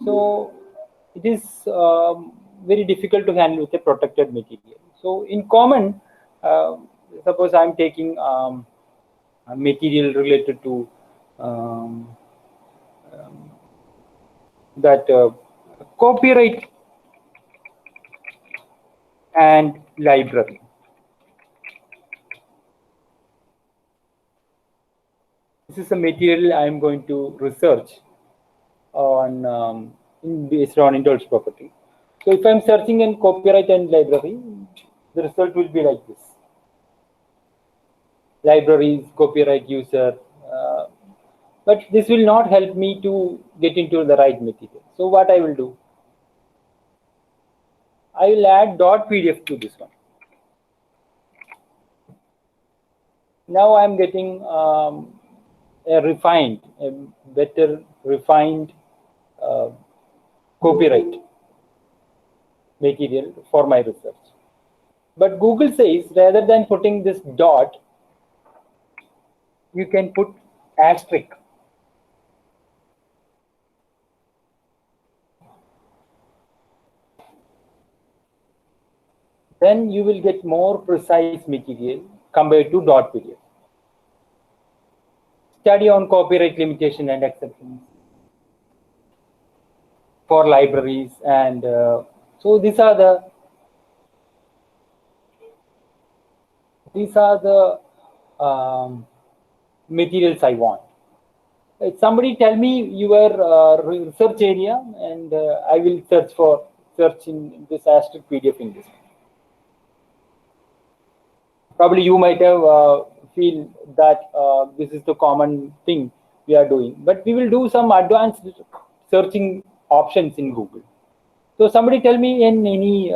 So it is very difficult to handle with a protected material. So in common, suppose I'm taking a material related to um, that copyright and library. This is a material I am going to research on based on intellectual property. So if I'm searching in copyright and library, the result will be like this: libraries, copyright user. But this will not help me to get into the right material. So what I will do? I will add .pdf to this one. Now I'm getting a better refined uh, copyright material for my research. But Google says rather than putting this dot, you can put asterisk. Then you will get more precise material compared to .pdf. Study on copyright limitation and exceptions for libraries, and so these are the materials I want. Somebody tell me your research area, and I will search in this asterisk PDF in this. Probably you might have feel that this is the common thing we are doing, but we will do some advanced searching options in Google. So somebody tell me in any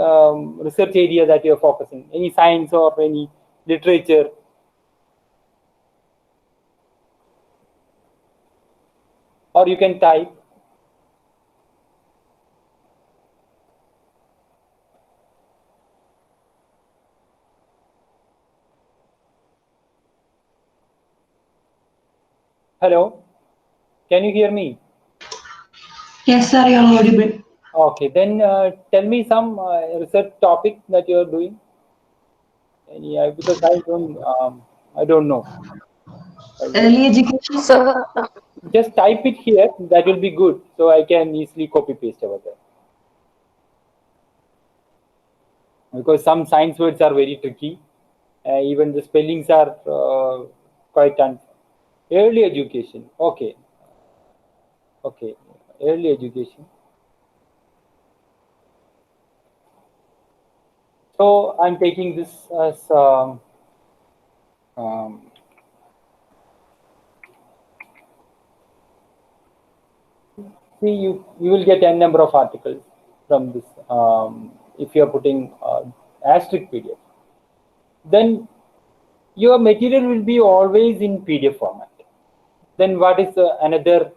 research area that you are focusing, any science or any literature. Or you can type. Hello, can you hear me? Yes, sir, you are audible. Okay, then tell me some research topic that you are doing. Any, because I don't know. Early education. So, Just type it here. That will be good. So I can easily copy paste over there. Because some science words are very tricky. Even the spellings are quite early education. Okay. Okay. Early education. So I'm taking this as see, you will get n number of articles from this if you are putting asterisk PDF. Then your material will be always in PDF format. Then what is another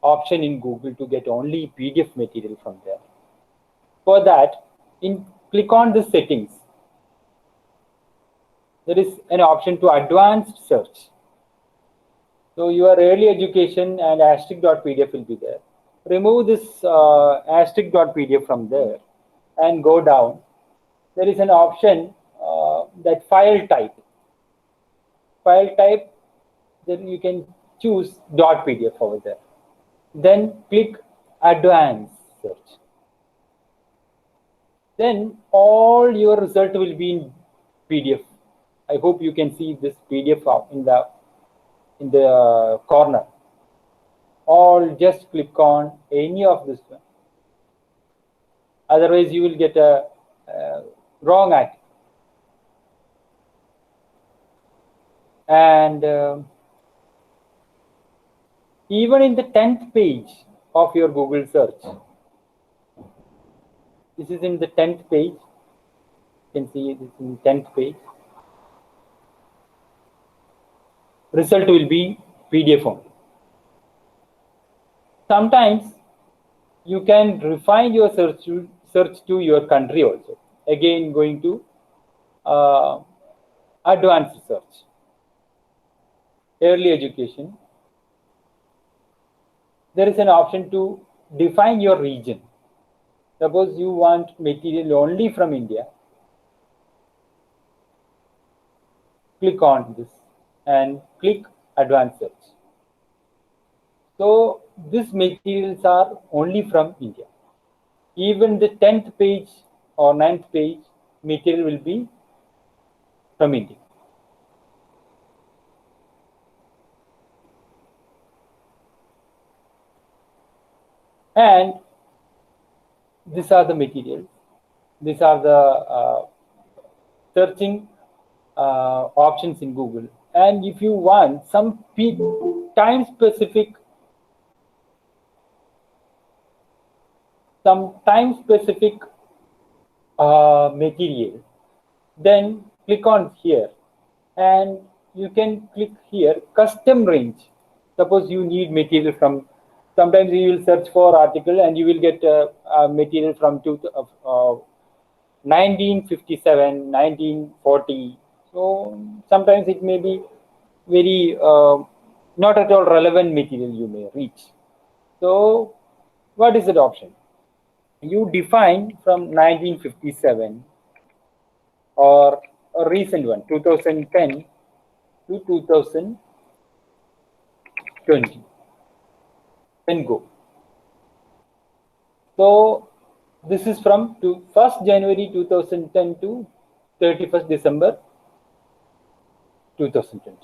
option in Google to get only PDF material from there? For that, click on the settings. There is an option to advanced search. So your early education and asterisk.pdf will be there. Remove this asterisk.pdf from there and go down. There is an option that file type. File type, then you can choose .pdf over there. Then click advanced search. Then all your result will be in PDF. I hope you can see this PDF in the corner. Or just click on any of this one. Otherwise, you will get a wrong article. And even in the 10th page of your Google search, this is in the 10th page. You can see this in 10th page. Result will be PDF only. Sometimes you can refine your search to your country also. Again, going to advanced search, early education. There is an option to define your region. Suppose you want material only from India. Click on this and click advanced search. So these materials are only from India. Even the 10th page or 9th page material will be from India. And these are the materials. These are the searching options in Google. And if you want some time specific material, then click on here and you can click here custom range. Suppose you need material from, sometimes you will search for article and you will get material from 1957, 1940. So sometimes it may be very not at all relevant material you may reach. So what is that option? You define from 1957 or a recent one, 2010 to 2020. Then go. So this is from 1st January 2010 to 31st December 2020.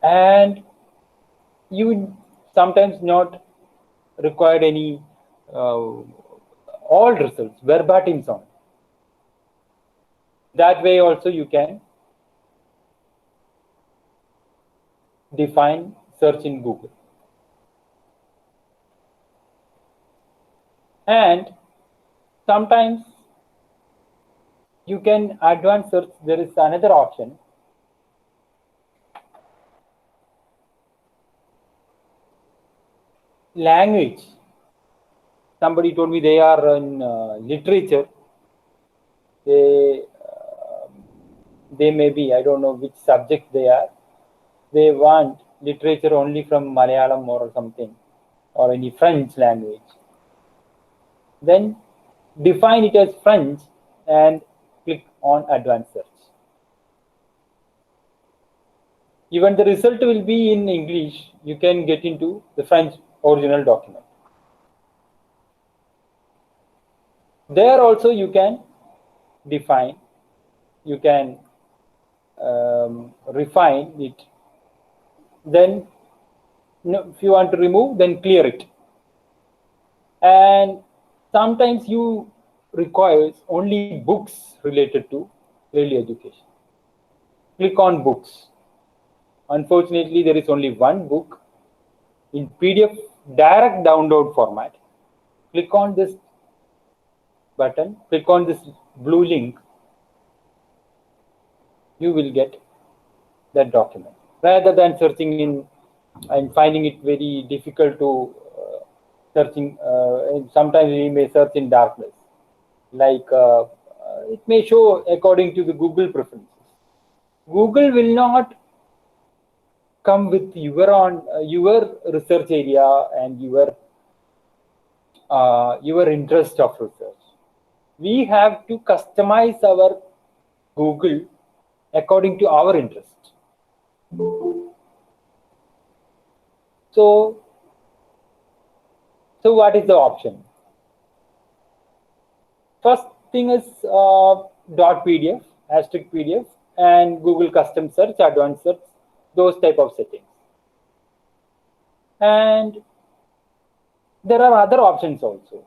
And you sometimes not required any all results, verbatim sound. That way also you can define search in Google. And sometimes you can advanced search. There is another option. Language. Somebody told me they are in literature. They may be, I don't know which subject they are. They want literature only from Malayalam or something, or any French language. Then define it as French and click on advanced search. Even the result will be in English. You can get into the French original document. There also you can define, you can refine it. Then if you want to remove, then clear it. And sometimes you requires only books related to early education. Click on books. Unfortunately, there is only one book in PDF direct download format. Click on this button, click on this blue link, you will get that document. Rather than searching in and finding it very difficult to searching, sometimes we may search in darkness. Like it may show according to the Google preferences. Google will not come with your research area and your interest of research. We have to customize our Google according to our interest. So what is the option? First thing is .pdf, asterisk PDF, and Google custom search, advanced search, those type of settings. And there are other options also.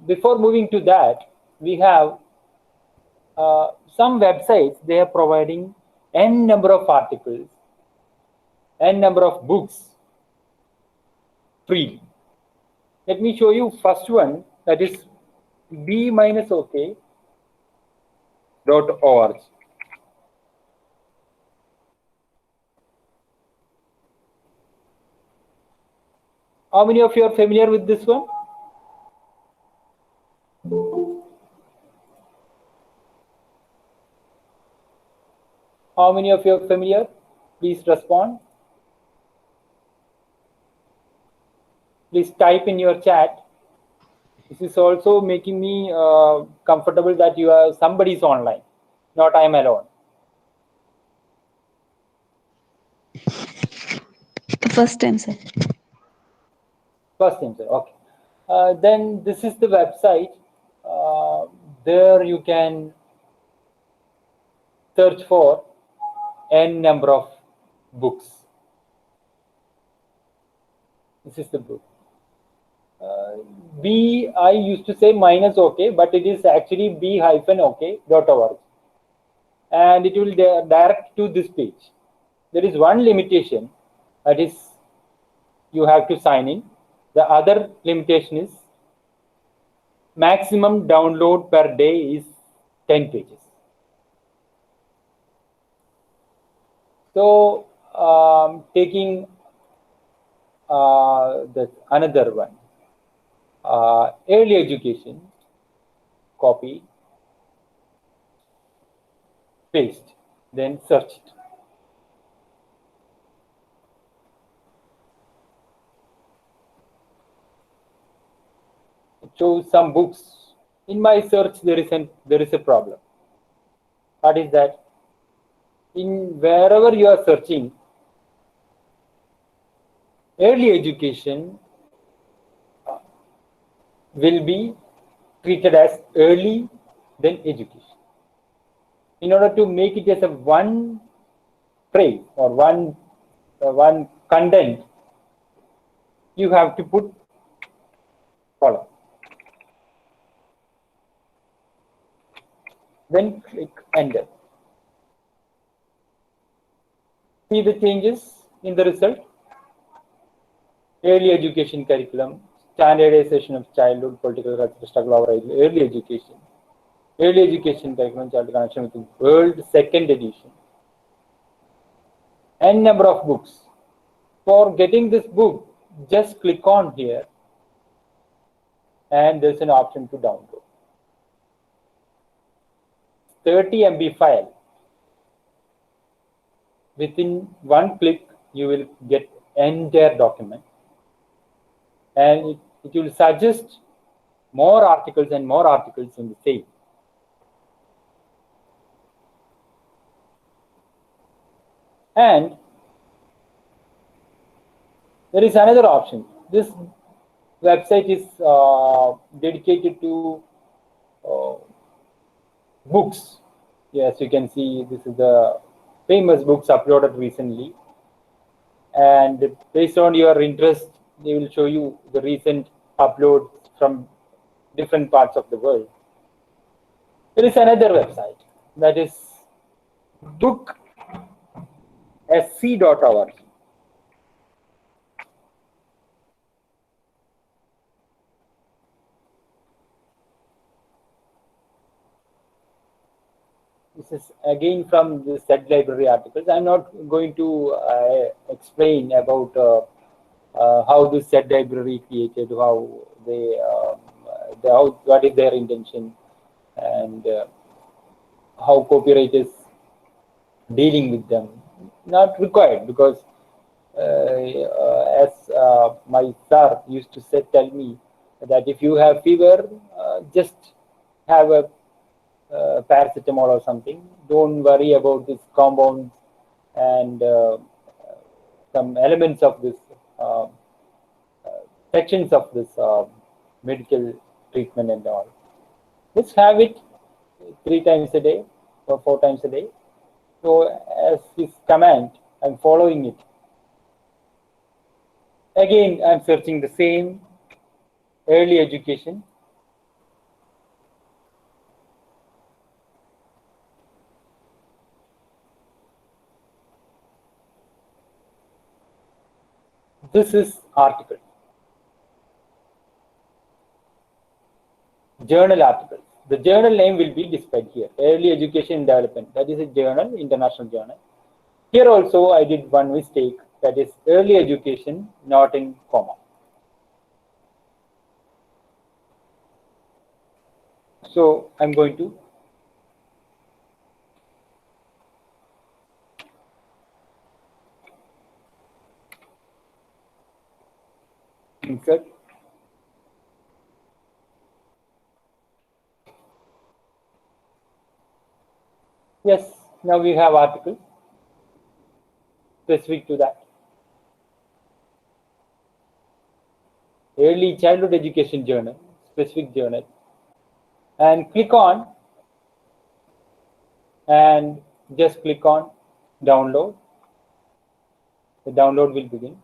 Before moving to that, we have some websites, they are providing n number of articles, n number of books freely. Let me show you first one, that is b-ok.org. How many of you are familiar with this one? How many of you are familiar? Please respond. Please type in your chat. This is also making me comfortable that somebody is online, not I am alone. First time, sir. First time, sir. Okay. Then this is the website. There you can search for n number of books. This is the book. B, I used to say minus OK, but it is actually b-ok.org. And it will direct to this page. There is one limitation, that is you have to sign in. The other limitation is maximum download per day is 10 pages. So taking another one, early education, copy, paste, then search it. Choose some books. In my search, there is a problem. What is that? In wherever you are searching, early education will be treated as early than education. In order to make it as a one phrase or one content, you have to put column. Then click enter. See the changes in the result. Early education curriculum, standardization of childhood, political struggle over early education. Early education curriculum, child connection with the world, second edition. N number of books. For getting this book, just click on here and there's an option to download. 30 MB file. Within one click, you will get entire document. And it will suggest more articles and more articles in the same. And there is another option. This website is dedicated to books. Yes, you can see this is the famous books uploaded recently. And based on your interest, they will show you the recent uploads from different parts of the world. There is another website, that is booksc.org. This is again from the said library articles. I'm not going to explain about how this said library created, how they, what is their intention, and how copyright is dealing with them. Not required, because as my sir used to tell me that if you have fever, just have a paracetamol or something. Don't worry about this compounds and some elements of this sections of this medical treatment and all. Just have it 3 times a day or 4 times a day. So as his command, I'm following it. Again, I'm searching the same early education. This is article. Journal articles. The journal name will be displayed here. Early Education Development. That is a journal, international journal. Here also I did one mistake. That is early education, not in comma. So I'm going to Insert. Yes, now we have articles specific to that. Early Childhood Education Journal, specific journal. And click on and just click on download. The download will begin.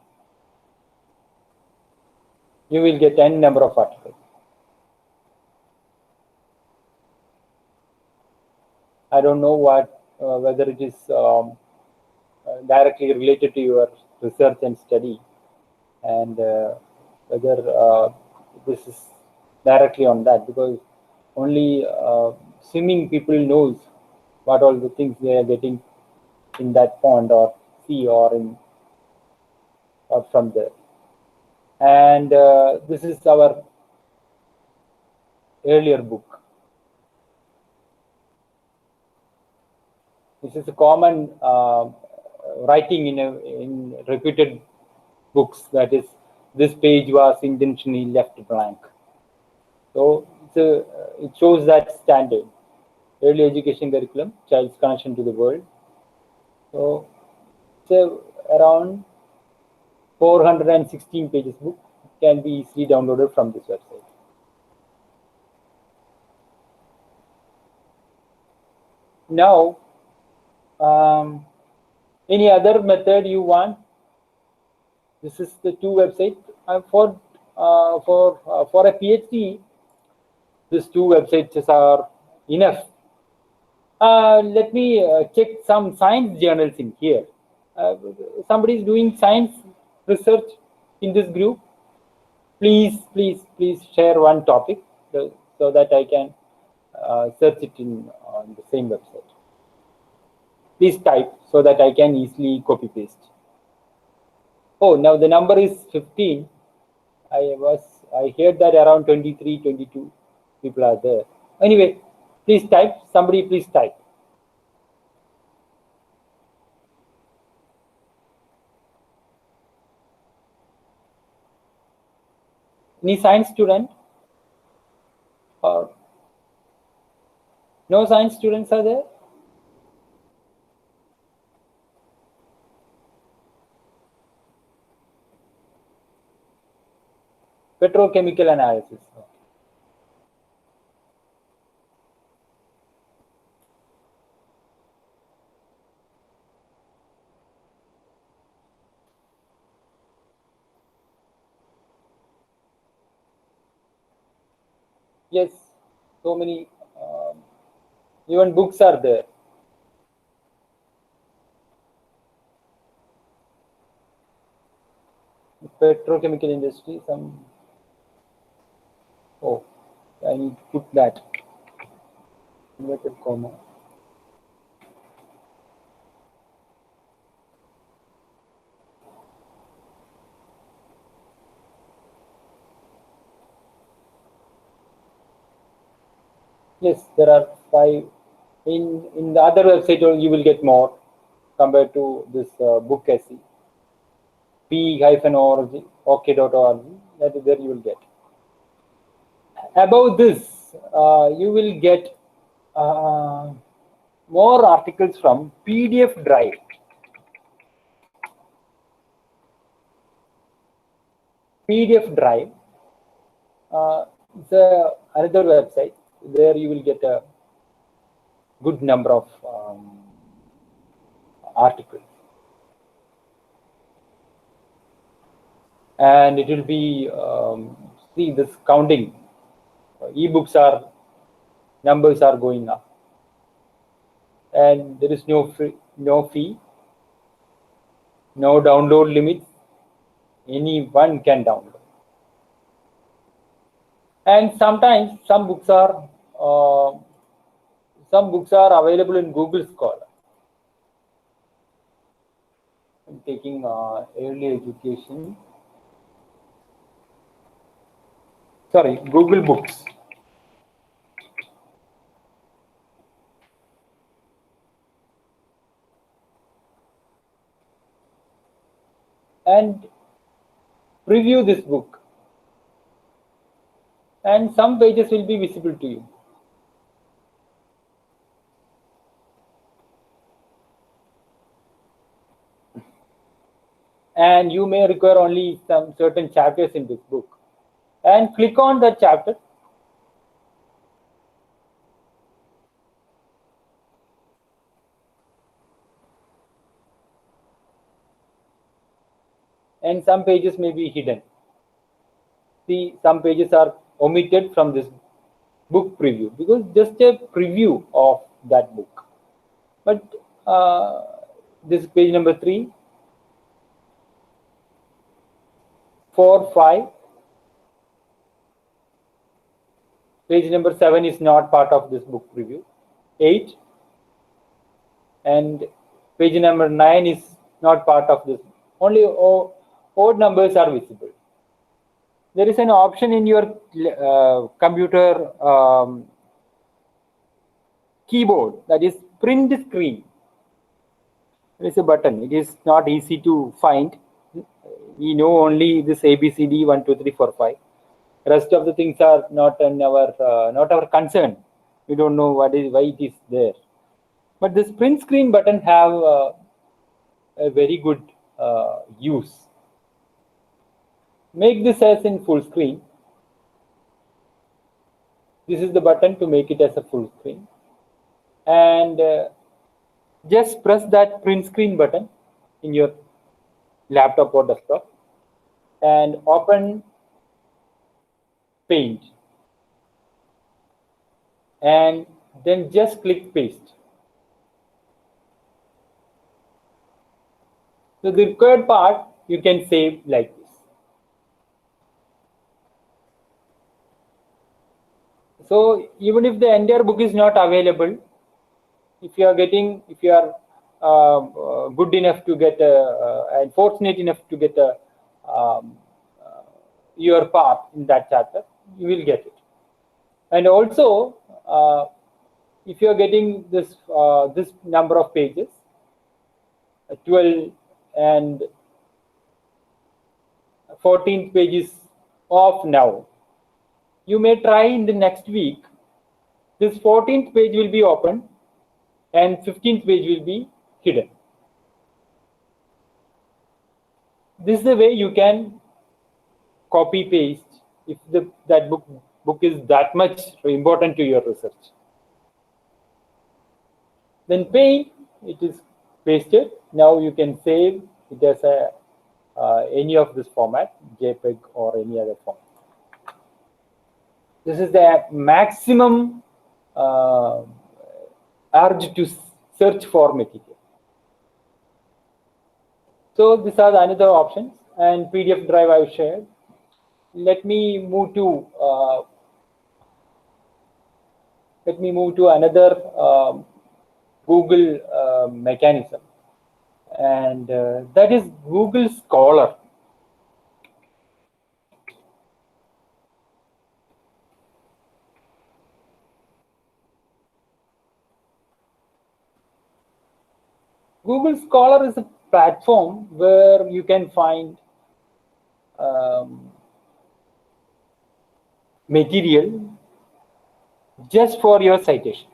You will get n number of articles. I don't know whether it is directly related to your research and study, and whether this is directly on that, because only swimming people knows what all the things they are getting in that pond or sea or from there. And this is our earlier book. This is a common writing in reputed books, that is, this page was intentionally left blank. So it shows that standard. Early education curriculum, child's connection to the world. So it's around 416 pages book. It can be easily downloaded from this website. Now, any other method you want? This is the two websites for a PhD. These two websites are enough. Let me check some science journals in here. Somebody is doing science research in this group. Please share one topic so that I can search it on the same website. Please type so that I can easily copy paste. Oh, now the number is 15. I heard that around 23, 22 people are there. Anyway, please type. Somebody please type. Any science student? Or no science students are there? Petrochemical analysis. Yes, so many, even books are there. Petrochemical industry, oh, I need to put that, inverted comma. Yes, there are 5. In the other website, you will get more compared to this book SE. p-org, ok.org, that is where you will get. Above this, you will get more articles from PDF Drive. PDF Drive is another website. There you will get a good number of articles. And it will be, see this counting. Ebooks numbers are going up. And there is no fee, no download limits. Anyone can download. And sometimes some books are available in Google Scholar. I'm taking early education. Sorry, Google Books. And preview this book. and some pages will be visible to you. And you may require only some certain chapters in this book, and click on that chapter. And some pages may be hidden. See, some pages are omitted from this book preview because just a preview of that book. But this is page number 3, 4, 5. Page number 7 is not part of this book preview. 8 and page number 9 is not part of this. Only odd numbers are visible. There is an option in your computer keyboard, that is print screen. There is a button. It is not easy to find. We know only this ABCD 1 2 3 4 5. Rest of the things are not in our concern. We don't know why it is there. But this print screen button have a very good use. Make this as in full screen. This is the button to make it as a full screen. And just press that print screen button in your laptop or desktop and open Paint. And then just click paste. So the required part you can save like this. So even if the entire book is not available, if you are good enough to get and fortunate enough to get your part in that chapter, you will get it. And also, if you are getting this this number of pages, 12 and 14th page is off now, you may try in the next week. This 14th page will be open and 15th page will be hidden. This is the way you can copy paste if that book is that much important to your research. Then Paint, it is pasted. Now you can save it as any of this format, JPEG or any other format. This is the maximum urge to search for material. So these are the another options, and PDF drive I've shared. Let me move to another Google mechanism, and that is Google Scholar. Google Scholar is a platform where you can find material just for your citations.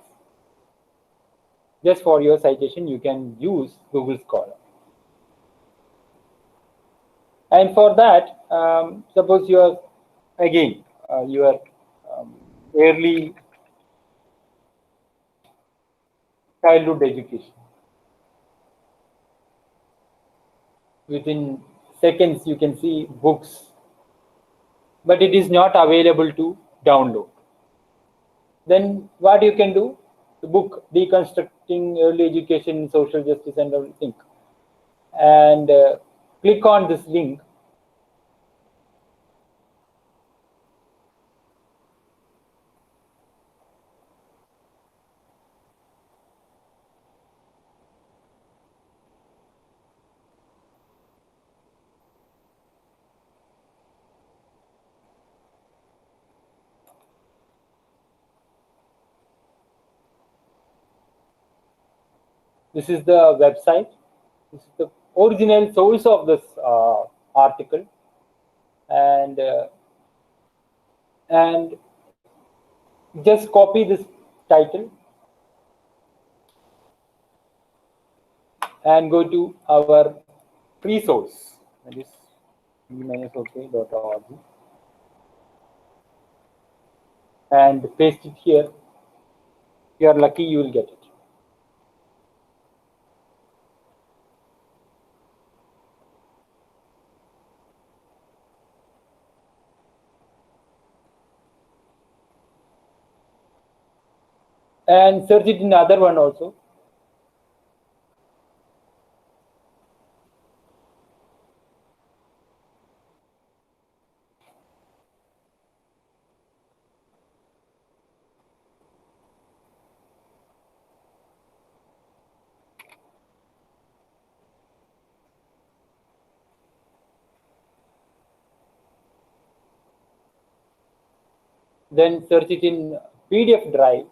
Just for your citation, you can use Google Scholar. And for that, suppose you are early childhood education. Within seconds, you can see books, but it is not available to download. Then what you can do? The book Deconstructing Early Education, Social Justice and Everything, and click on this link. This is the website. This is the original source of this article, and and just copy this title and go to our free source, that is e-ok.org, and paste it here. If you are lucky, you will get it. And search it in other one also. Then search it in PDF drive.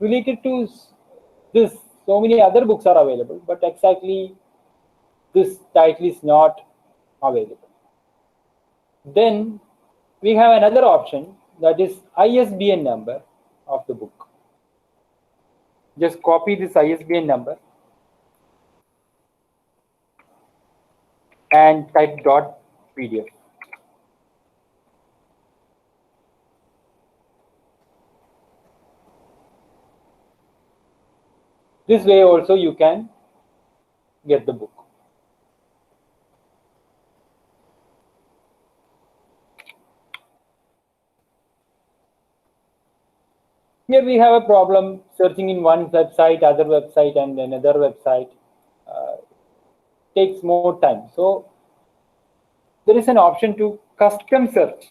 Related to this, so many other books are available, but exactly this title is not available. Then we have another option, that is ISBN number of the book. Just copy this ISBN number and type .pdf. This way also you can get the book. Here we have a problem searching in one website, other website, and another website. Takes more time. So there is an option to custom search.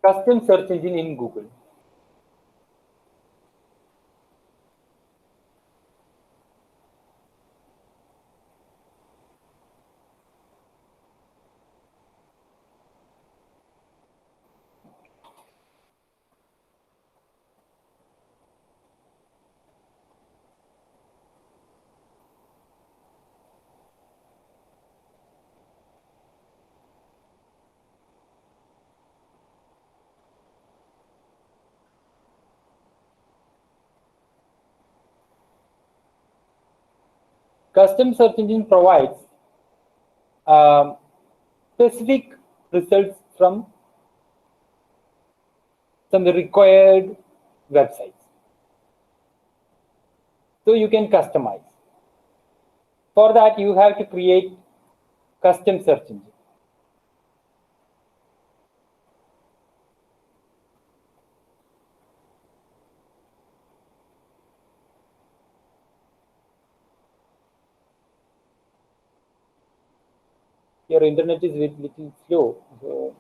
Custom search engine in Google. Custom search engine provides specific results from some required websites. So you can customize. For that, you have to create custom search engine. Your internet is a little slow, so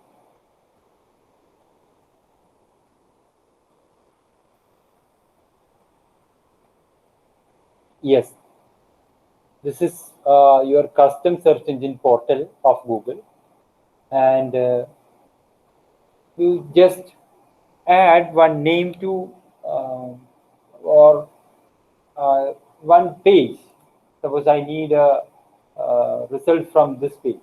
yes, this is your custom search engine portal of Google, and you just add one name to or one page. Suppose I need a result from this page.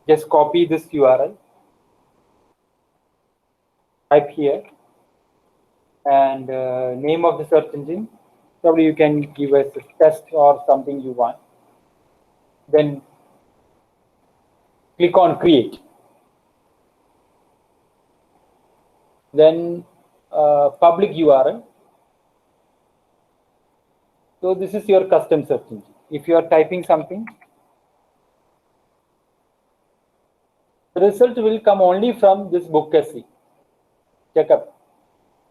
Just copy this URL, type here, and name of the search engine. Probably you can give us a test or something you want. Then click on create. Then public URL. So this is your custom search engine. If you are typing something, the result will come only from this book SE. Check up.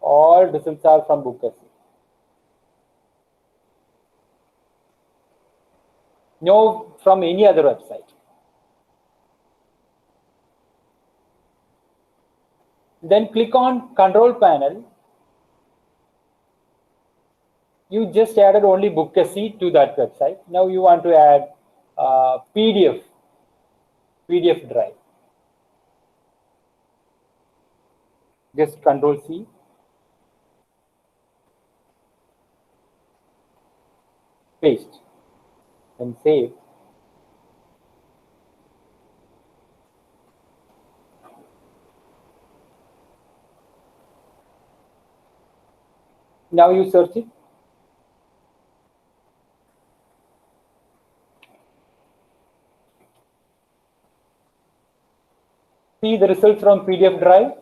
All results are from book SE. No from any other website. Then click on control panel. You just added only Bookasy to that website. Now you want to add PDF drive. Just control C. Paste and save. Now you search it. See the results from PDF drive,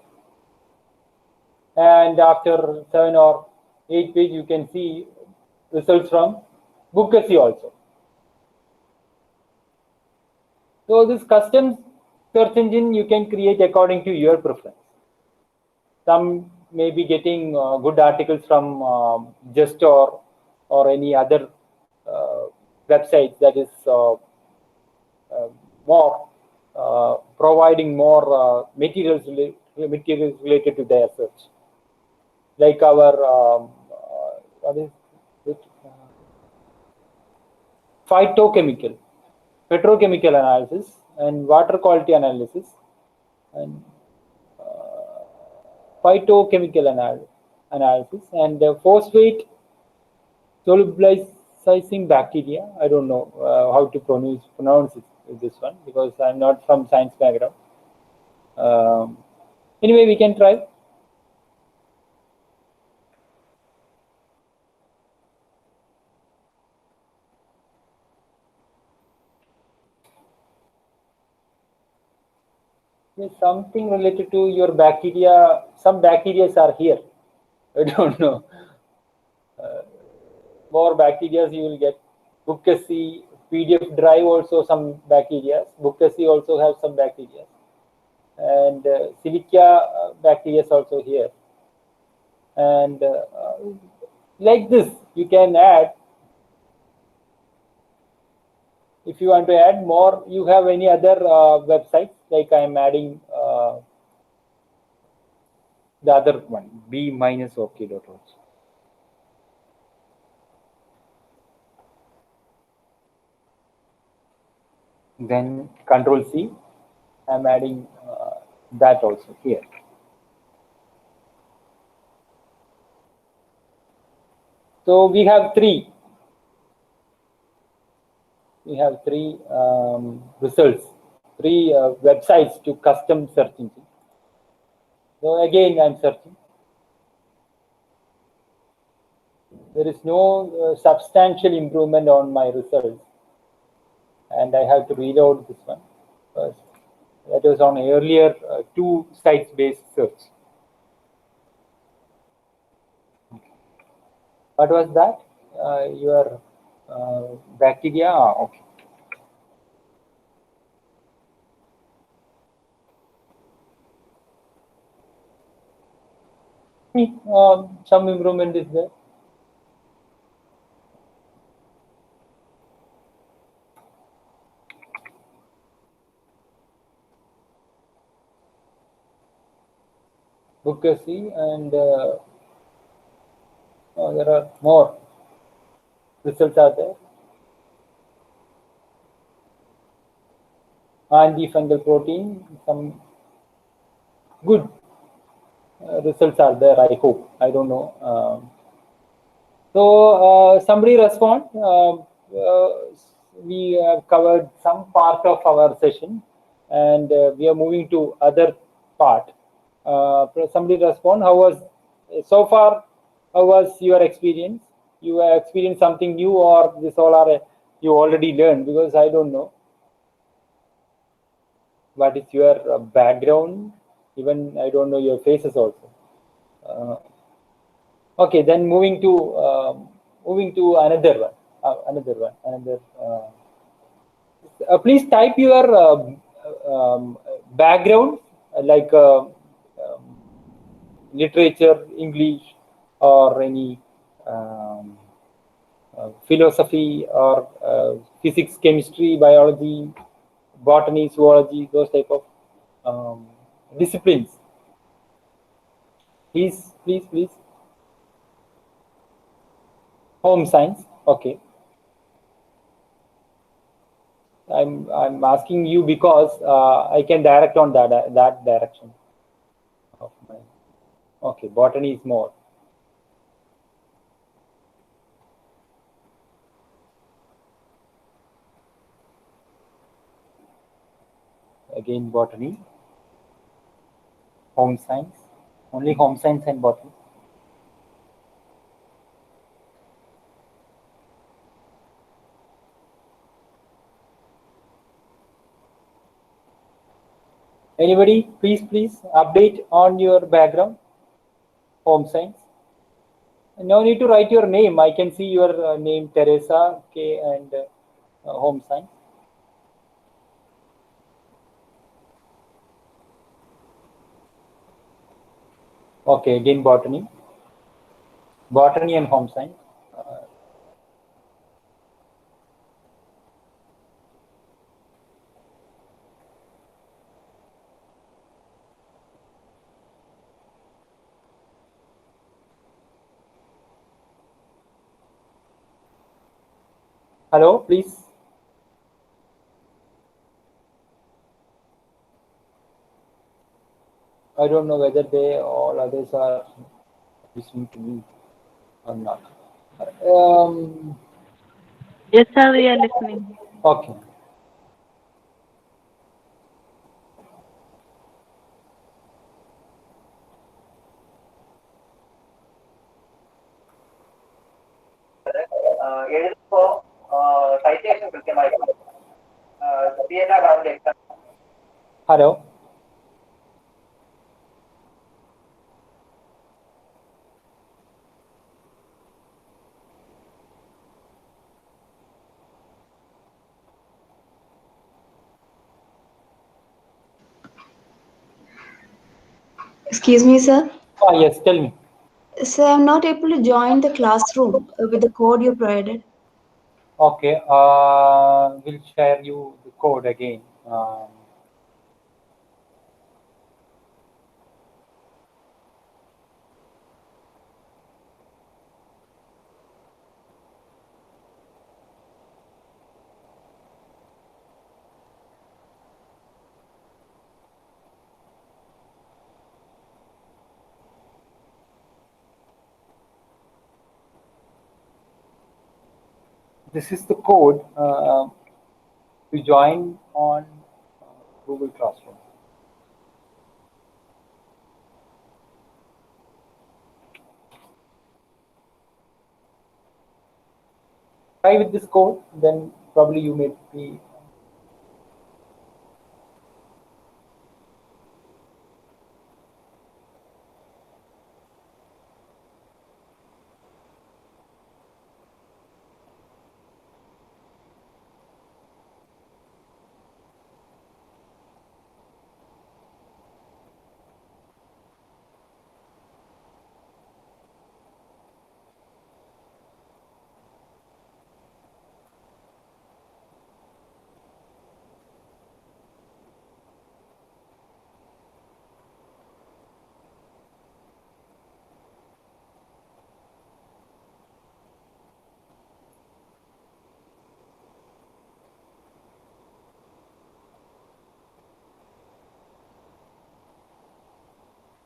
and after 7 or 8 page you can see results from Bookasy also. So this custom search engine you can create according to your preference. Some may be getting good articles from Justor or any other websites that is more providing more materials related to their search, like our what is it? Phytochemical, petrochemical analysis, and water quality analysis, and phytochemical analysis, and phosphate solubilizing bacteria. I don't know how to pronounce it, this one, because I'm not from science background. Anyway, we can try. Something related to your bacteria. Some bacteria are here. I don't know. More bacteria you will get. Bookasy, PDF drive also some bacteria. Bookasy also have some bacteria. And Silica bacteria also here. And like this, you can add. If you want to add more, you have any other websites, like I am adding the other one, b-ok.org. Then control C, I'm adding that also here. So we have three. We have three results, three websites to custom search engine. So again, I'm searching. There is no substantial improvement on my results, and I have to reload this one because that was on earlier two sites-based search. What was that? Your bacteria. Okay. Some improvement is there. Bookasy, and there are more results are there. Antifungal protein, some good results are there, I hope. I don't know. So somebody respond. We have covered some part of our session, and we are moving to other part. Somebody respond. How was so far? How was your experience? You have experienced something new, or this all are you already learned? Because I don't know. What is your background? Even I don't know your faces also. Okay, then moving to another one. Please type your background, like literature, English, or any philosophy, or physics, chemistry, biology, botany, zoology, those type of disciplines. Please. Home science. Okay. I'm asking you because I can direct on that direction of my. Okay, botany is more. Again, botany, home science, only home science and botany. Anybody, please update on your background, home science. No need to write your name. I can see your name, Teresa K, and home science. Okay, again botany and home science. Hello, please. I don't know whether all others are listening to me or not. Yes, sir, we are listening. Okay. Hello. Excuse me, sir. Yes, tell me. Sir, I'm not able to join the classroom with the code you provided. Okay, we'll share you the code again. This is the code to join on Google Classroom. Try with this code, then probably you may be.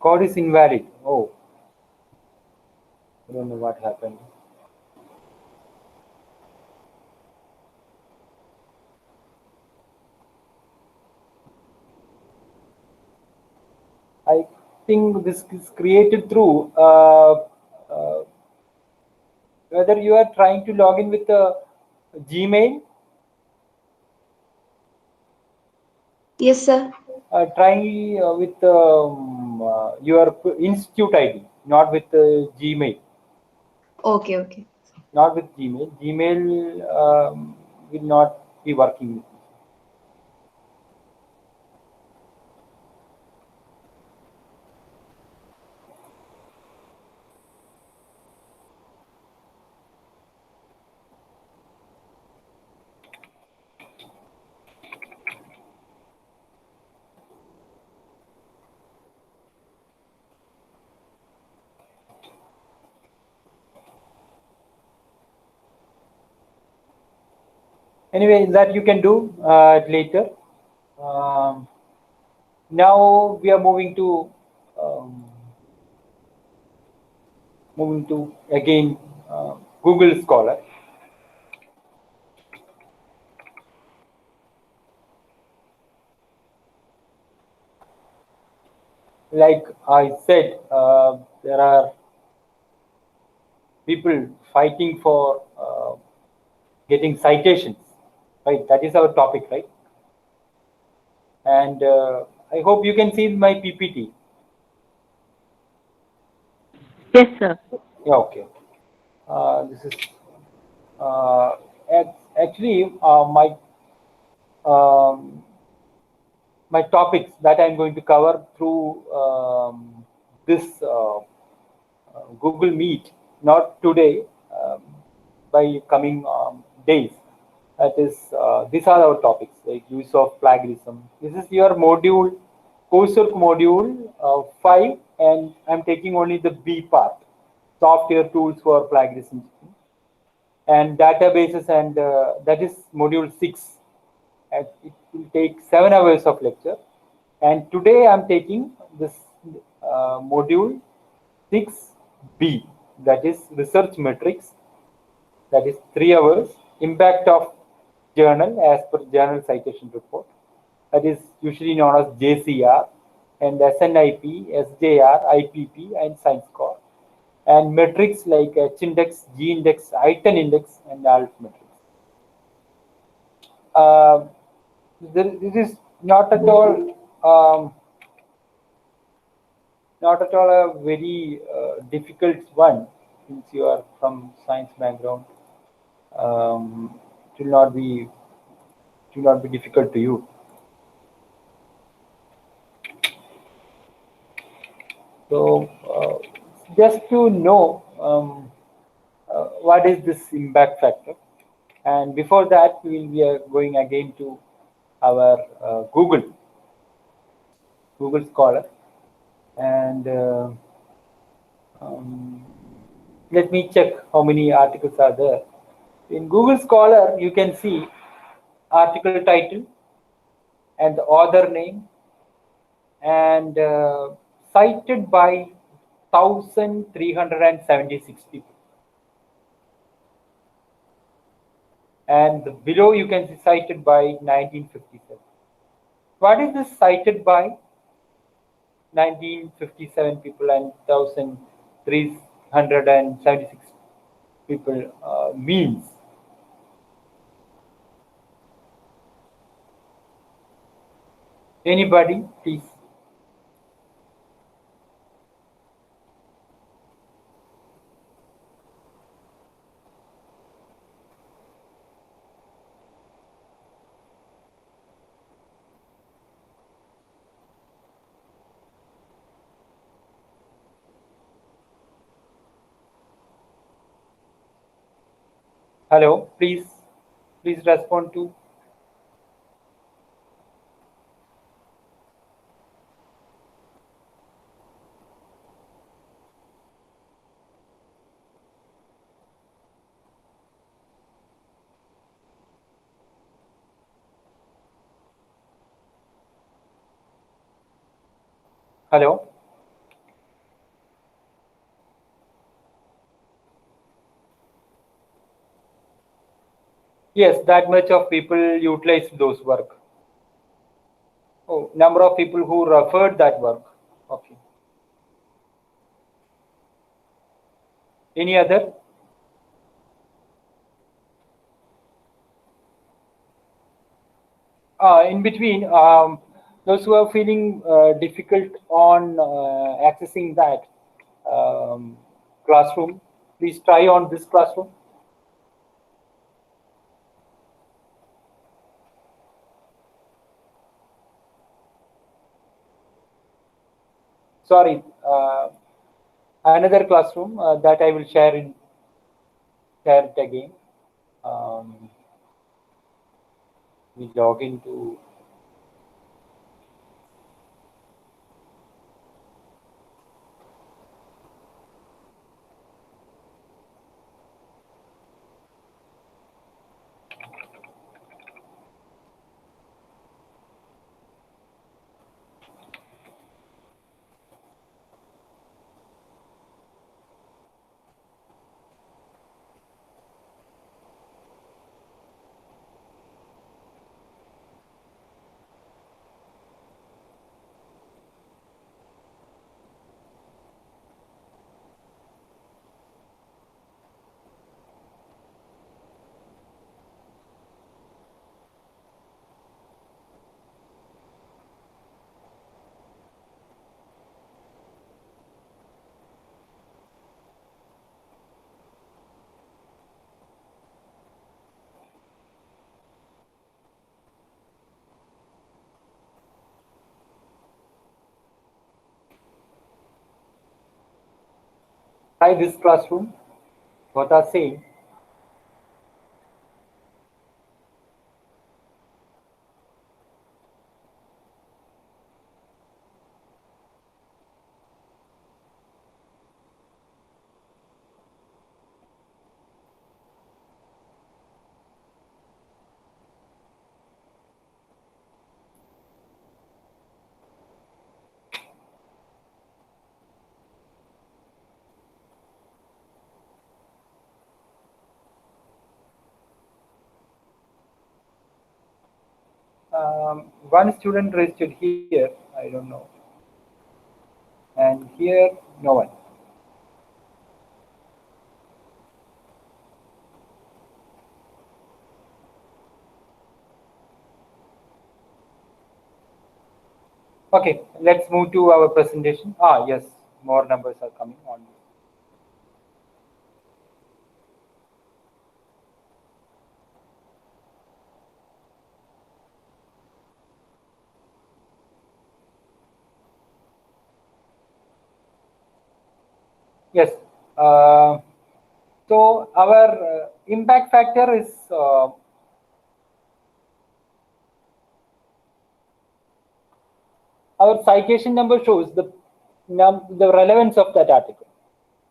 Code is invalid. Oh, I don't know what happened. I think this is created through whether you are trying to log in with a Gmail. Yes, sir. Try with your institute ID, not with Gmail. Okay. Not with Gmail. Gmail will not be working. Anyway, that you can do later. Now we are moving to again Google Scholar. Like I said, there are people fighting for getting citations, right? That is our topic, right? And I hope you can see my PPT. Yes, sir. Yeah, okay. This is actually my topics that I'm going to cover through this Google Meet, not today, by coming days. That is, these are our topics, like use of plagiarism. This is your module, coursework module 5, and I'm taking only the B part, software tools for plagiarism and databases, and that is module 6. And it will take 7 hours of lecture. And today I'm taking this module 6B, that is research metrics, that is 3 hours, impact of journal as per journal citation report, that is usually known as JCR, and SNIP, SJR, IPP, and science score, and metrics like H-index, G-index, ITEN index, and ALT metrics. Uh, this is not at all a very difficult one, since you are from science background. It will not be difficult to you. So just to know what is this impact factor, and before that we will be going again to our Google Scholar, and let me check how many articles are there. In Google Scholar, you can see article title and the author name, and cited by 1,376 people. And below you can see cited by 1957. What is this cited by 1957 people and 1,376 people means? Anybody, please? Hello, please respond to. Hello. Yes, that much of people utilize those work. Oh, number of people who referred that work. Okay. Any other? In between, those who are feeling difficult on accessing that classroom, please try on this classroom. Sorry, another classroom that I will share it again. We log into. Try this classroom. What are saying? One student registered here, I don't know, and here no one. Okay, let's move to our presentation. Yes, more numbers are coming on. Yes. So our impact factor is our citation number shows the relevance of that article,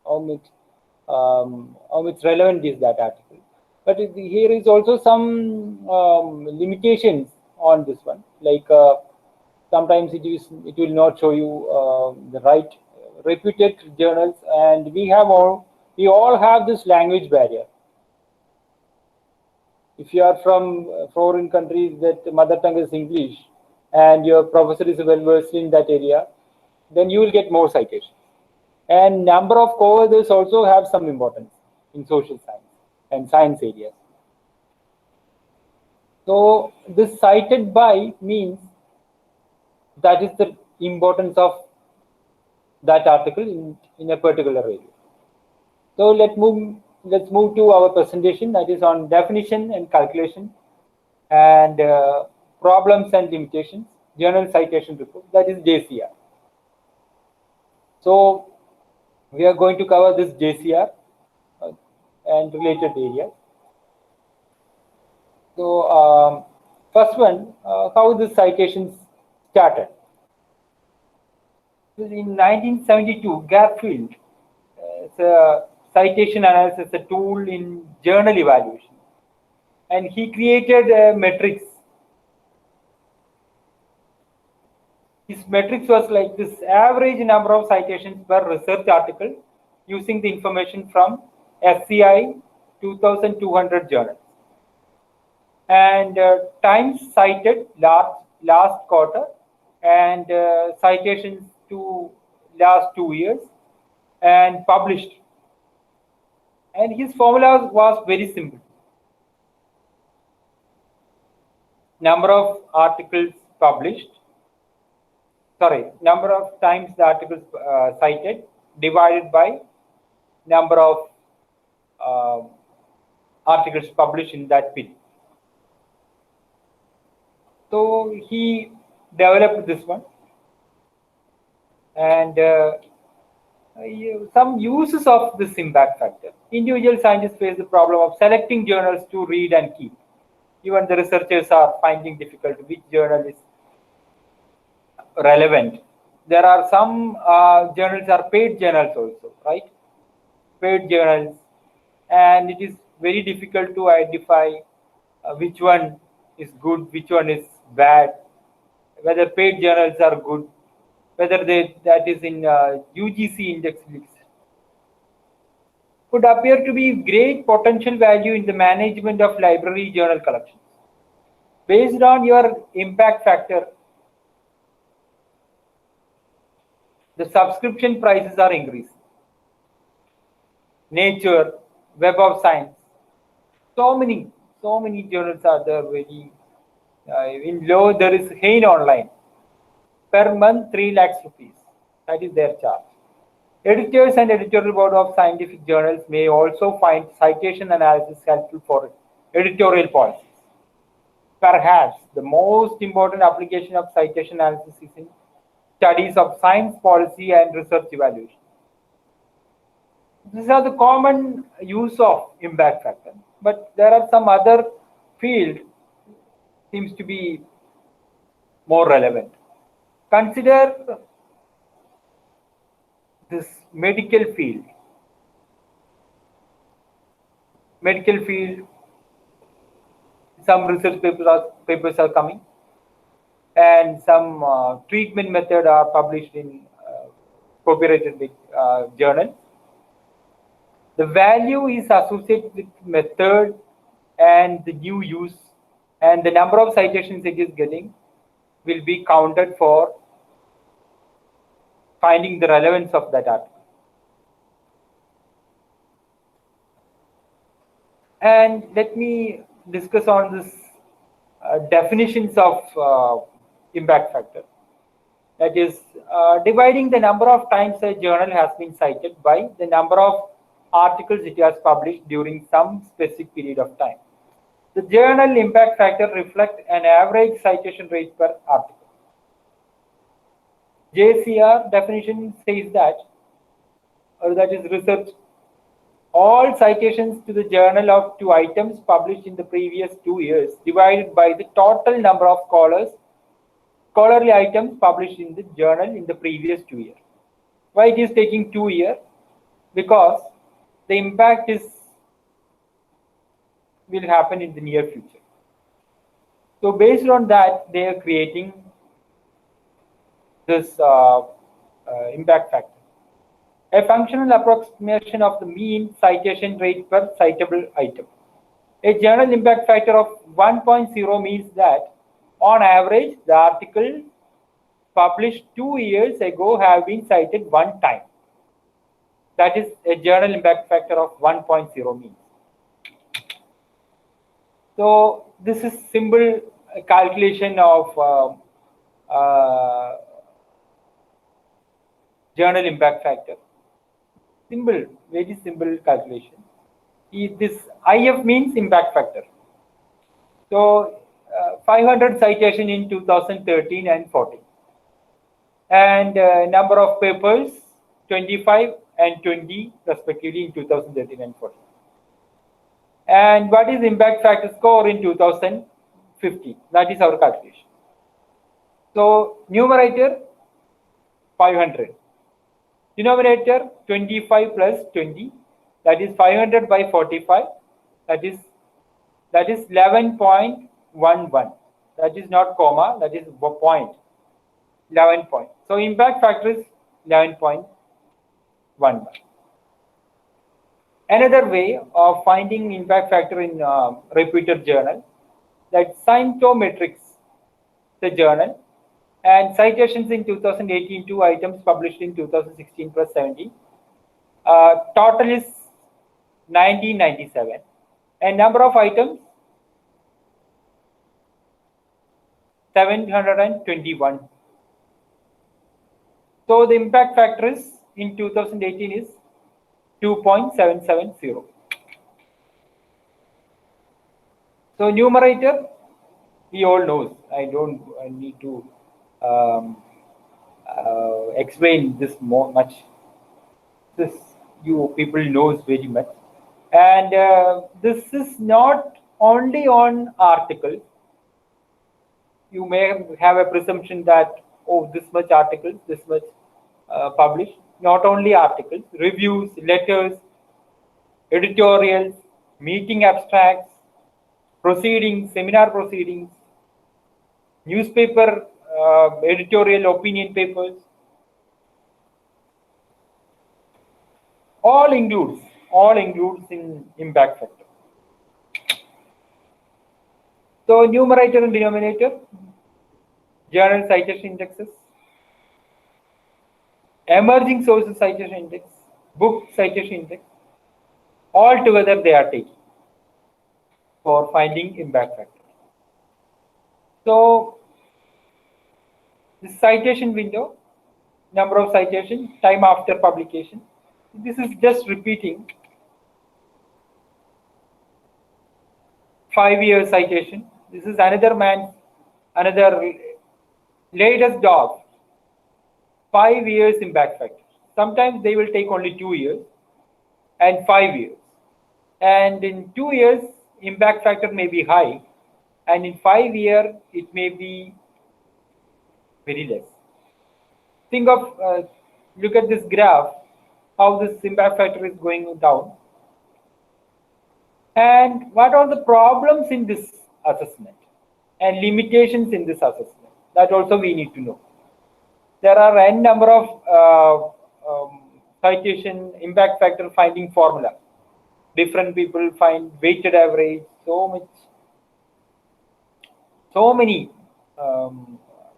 how much relevant is that article. But here is also some limitations on this one, like sometimes it will not show you the right reputed journals, and we all have this language barrier. If you are from foreign countries that mother tongue is English and your professor is well versed in that area, then you will get more citations. And number of co-authors also have some importance in social science and science areas. So this cited by means that is the importance of that article in a particular area. So let's move to our presentation, that is on definition and calculation and problems and limitations, journal citation report, that is JCR. So we are going to cover this JCR and related areas. So first one, how the citations started. In 1972, Garfield, it's a citation analysis, a tool in journal evaluation, and he created metrics. His metrics was like this: average number of citations per research article using the information from SCI 2,200 journals, and times cited last quarter, and citations to last 2 years, and published. And his formula was very simple: number of articles published, number of times the articles cited divided by number of articles published in that period. So he developed this one, and some uses of this impact factor. Individual scientists face the problem of selecting journals to read and keep. Even the researchers are finding difficult which journal is relevant. There are some journals are paid journals also, right? Paid journals, and it is very difficult to identify which one is good, which one is bad, whether paid journals are good, whether that is in UGC index list. Could appear to be great potential value in the management of library journal collections. Based on your impact factor, the subscription prices are increasing. Nature, Web of Science, so many journals are there. Very in low there is Hain Online, per month 3 lakhs rupees. That is their charge. Editors and editorial board of scientific journals may also find citation analysis helpful for editorial policies. Perhaps the most important application of citation analysis is in studies of science policy and research evaluation. These are the common use of impact factor, but there are some other field seems to be more relevant. Consider this medical field. Medical field, some research papers are coming, and some treatment method are published in copyrighted journal. The value is associated with method and the new use, and the number of citations it is getting will be counted for finding the relevance of that article. And let me discuss on this definitions of impact factor. That is dividing the number of times a journal has been cited by the number of articles it has published during some specific period of time. The journal impact factor reflects an average citation rate per article. JCR definition says that, or that is research, all citations to the journal of 2 items published in the previous 2 years divided by the total number of scholarly items published in the journal in the previous 2 years. Why it is taking 2 years? Because the impact will happen in the near future. So based on that, they are creating this impact factor. A functional approximation of the mean citation rate per citable item. A journal impact factor of 1.0 means that on average the article published 2 years ago have been cited 1 time. That is a journal impact factor of 1.0 means. So this is simple calculation of journal impact factor. Simple, very simple calculation. This IF means impact factor. So 500 citation in 2013 and 14, and number of papers 25 and 20 respectively in 2013 and 14. And what is impact factor score in 2015? That is our calculation. So numerator 500, denominator 25 plus 20, that is 500 by 45, that is 11.11. That is not comma, that is point, 11 point. So impact factor is 11.11. Another way of finding impact factor in reputed journal, that Scientometrics, the journal, and citations in 2018, 2 items published in 2016 plus 17. Total is 1997, and number of items 721. So the impact factor is in 2018 is 2.770. So numerator, we all knows. I don't need to explain this much. This you people knows very much. And this is not only on articles. You may have a presumption that, oh, this much articles, this much published. Not only articles, reviews, letters, editorials, meeting abstracts, proceedings, seminar proceedings, newspaper editorial opinion papers, all includes in impact factor. So numerator and denominator, journal citation indexes, emerging sources citation index, book citation index, all together they are taken for finding impact factor. So the citation window, number of citations, time after publication. This is just repeating 5-year citation. This is another latest job. 5 years impact factor. Sometimes they will take only 2 years. and 5 years. And in 2 years, impact factor may be high, and in 5 years, it may be very less. Think of, look at this graph, how this impact factor is going down. And what are the problems in this assessment and limitations in this assessment? That also we need to know. There are n number of citation impact factor finding formula. Different people find weighted average, so many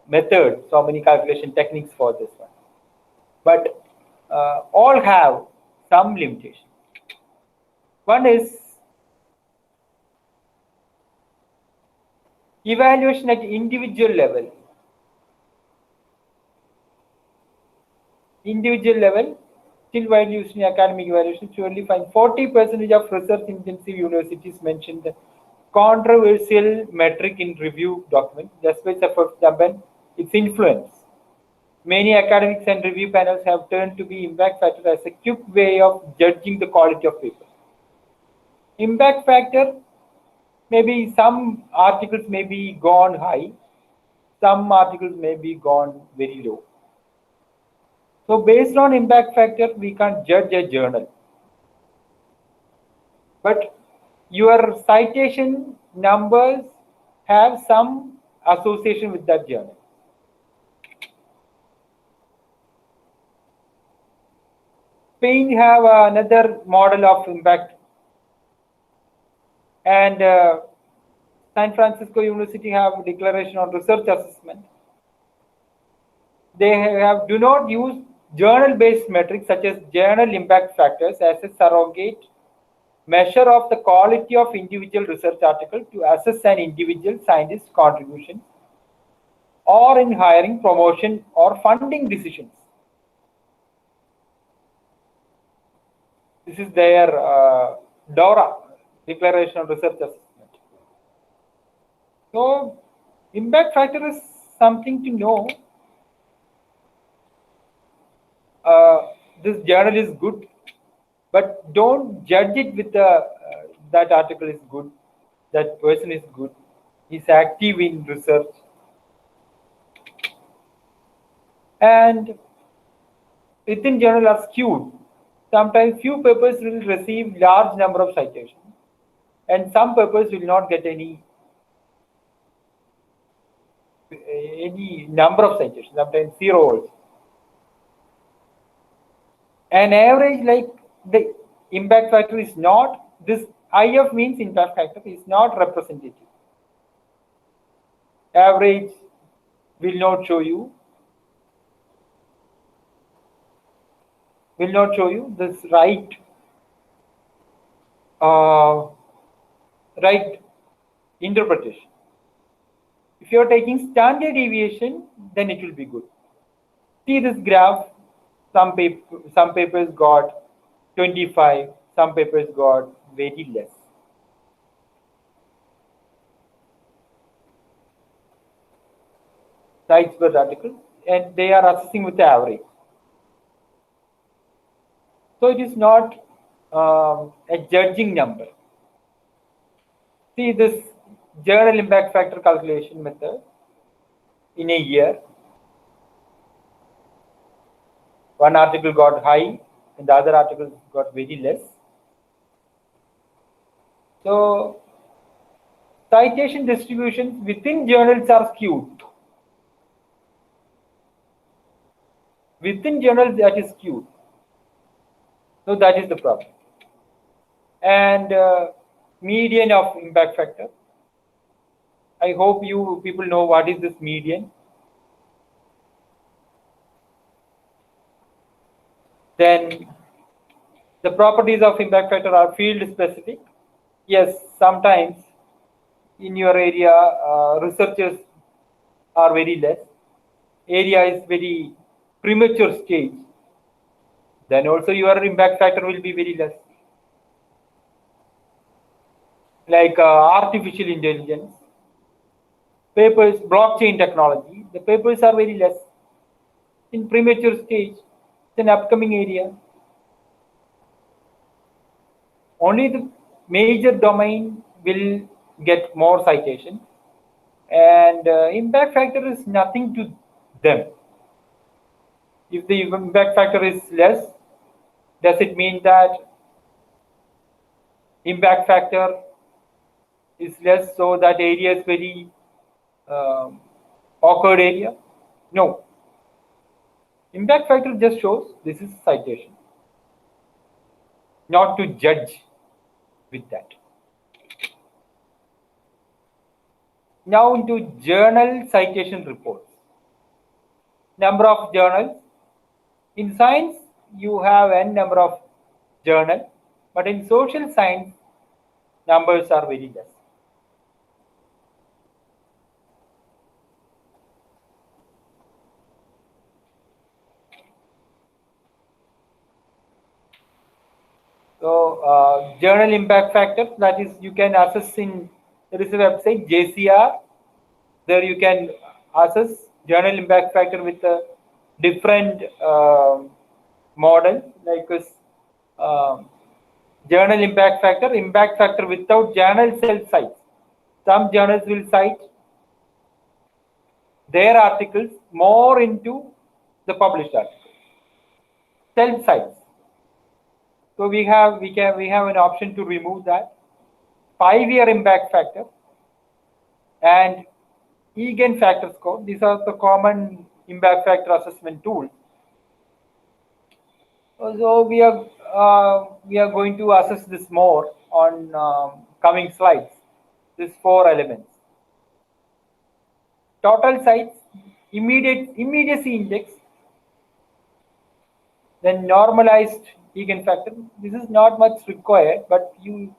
methods, so many calculation techniques for this one. But all have some limitation. One is evaluation at individual level. Individual level, still while using academic evaluation, surely find 40% of research-intensive universities mention the controversial metric in review document, despite its influence. Many academics and review panels have turned to the impact factor as a quick way of judging the quality of paper. Impact factor, maybe some articles may be gone high, some articles may be gone very low. So based on impact factor, we can't judge a journal. But your citation numbers have some association with that journal. Spain have another model of impact. And San Francisco University have a declaration on research assessment. They have do not use journal-based metrics such as journal impact factors as a surrogate measure of the quality of individual research article to assess an individual scientist's contribution or in hiring, promotion, or funding decisions. This is their DORA, Declaration of Research Assessment. So, impact factor is something to know. This journal is good, but don't judge it with that article is good, that person is good, he's active in research. And within journal are skewed. Sometimes few papers will receive large number of citations, and some papers will not get any number of citations, sometimes zero also. An average like the impact factor is not, this IF means impact factor is not representative. Average will not show you this right interpretation. If you are taking standard deviation, then it will be good. See this graph. Some papers got 25, some papers got very less. Cites per article, and they are assessing with the average. So it is not a judging number. See this journal impact factor calculation method in a year. One article got high and the other article got very less. So citation distributions within journals are skewed. Within journals that is skewed. So that is the problem. And median of impact factor. I hope you people know what is this median. Then the properties of impact factor are field specific. Yes, sometimes in your area researchers are very less. Area is very premature stage. Then also your impact factor will be very less. Like artificial intelligence, papers, blockchain technology, the papers are very less. In premature stage, it's an upcoming area. only the major domain will get more citation, and impact factor is nothing to them. If the impact factor is less, does it mean that impact factor is less, so that area is very awkward area? No. Impact factor just shows this is citation, not to judge with that. Now into journal citation reports. Number of journals. In science, you have n number of journals, but in social science, numbers are very less. So journal impact factor, that is, you can assess in, there is a website JCR. There you can assess journal impact factor with a different model, like journal impact factor without journal self cites. Some journals will cite their articles more into the published article. Self cites. So we have an option to remove that. 5-year impact factor and Egan factor score. These are the common impact factor assessment tools. So we are going to assess this more on coming slides. These 4 elements. Total sites, immediacy index, then normalized Egan factor. This is not much required, but you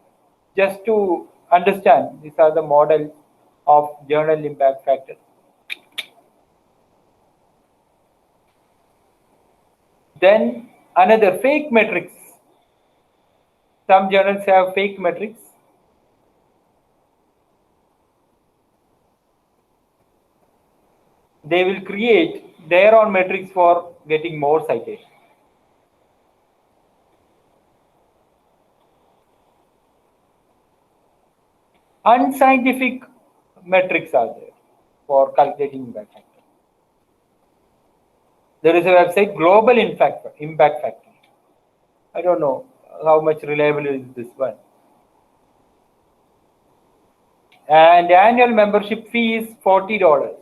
just to understand, these are the models of journal impact factor. Then another, fake metrics. Some journals have fake metrics. They will create their own metrics for getting more citations. Unscientific metrics are there for calculating impact factor. There is a website, Global Impact Factor. I don't know how much reliable is this one. And annual membership fee is $40.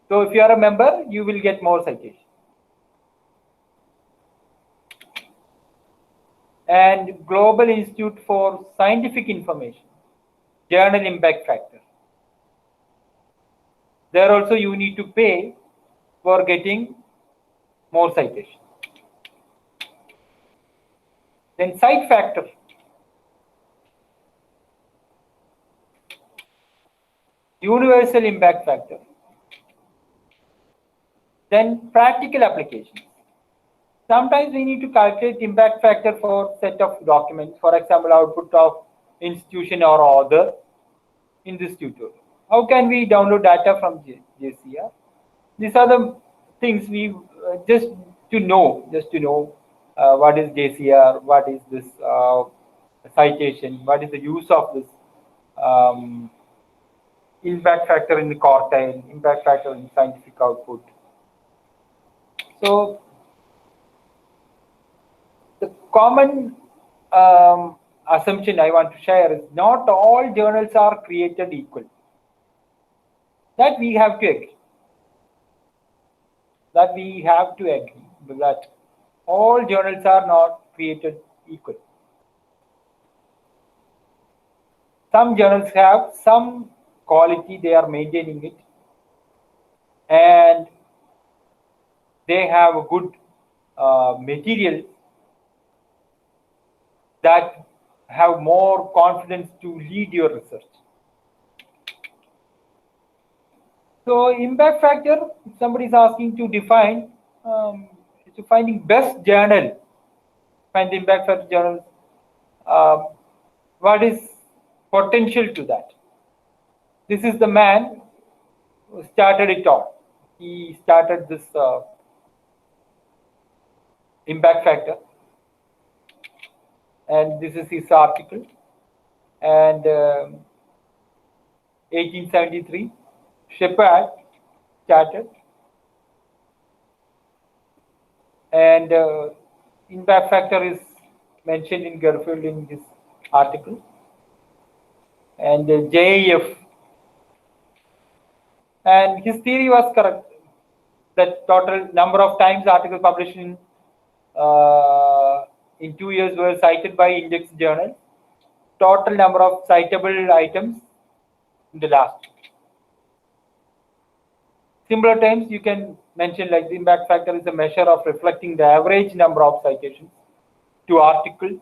So if you are a member, you will get more citations. And Global Institute for Scientific Information, journal impact factor. There also you need to pay for getting more citations. Then cite factor. Universal impact factor. Then practical applications. Sometimes we need to calculate impact factor for set of documents, for example, output of institution or author in this tutorial. How can we download data from JCR? These are the things we just to know what is JCR, what is this citation, what is the use of this impact factor in the quartile, impact factor in scientific output. So the common assumption I want to share is not all journals are created equal. That we have to agree. That all journals are not created equal. Some journals have some quality, they are maintaining it, and they have a good material that have more confidence to lead your research. So impact factor, if somebody is asking to define, to finding best journal, find the impact factor journal, what is potential to that? This is the man who started it all. He started this impact factor, and this is his article. And 1873, Shepard started, and impact factor is mentioned in Garfield in this article, and JIF, and his theory was correct. The total number of times articles published in 2 years were cited by index journal. Total number of citable items in the last. Similar terms you can mention, like the impact factor is a measure of reflecting the average number of citations to articles